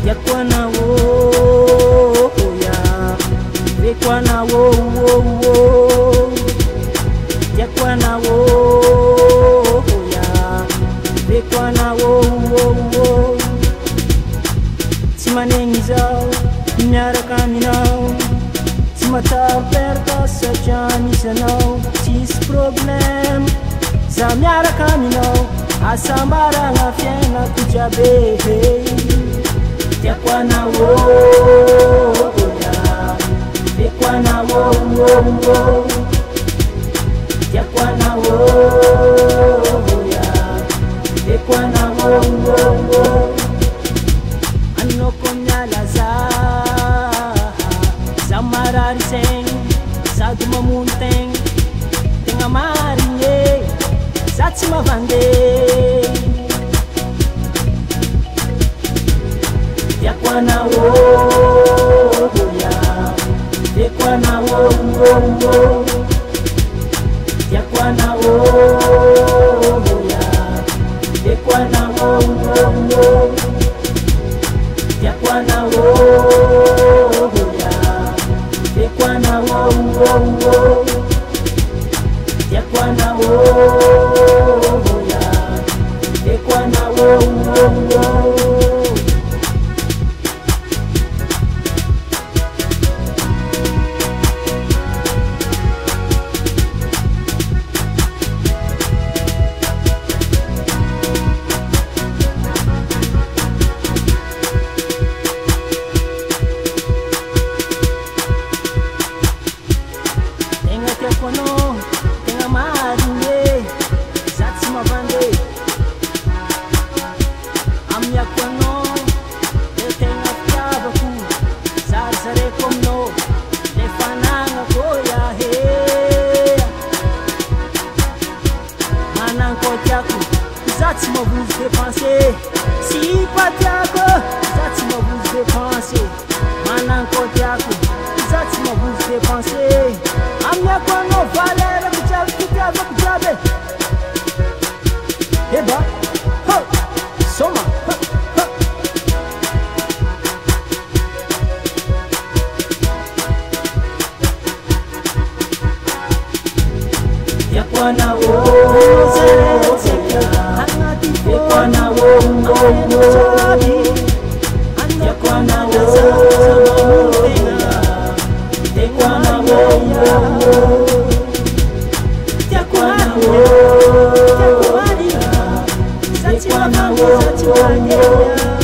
yakwana wo ya yakwana wo yakwana wo ya yakwana wo simanengizo nyarakamino simata perta sajamisano sis problem zamyarakamino asambara ngafiena kujabe yakwana wo ya yakwana wo yakwana wo ya yakwana wo ano konyala zamarari seng saduma munteng tenga marinye zatsima vande yakwana wo ya yakwana wo yakwana wo ya yakwana wo yakwana wo ya yakwana wo yakwana wo ya yakwana wo kono tenga marinye zatsima vande amya kono tenga fiabaku zarzare komno le fananga koya he manan kotiaku zatsima vous dépenser si patiako zatsima vous dépenser manan kotiaku zatsima vous dépenser amya kono valera kujabe kujabe eba ho soma ho yakwana wo yakwana wo yakwana wo yakwana wo yakwana wo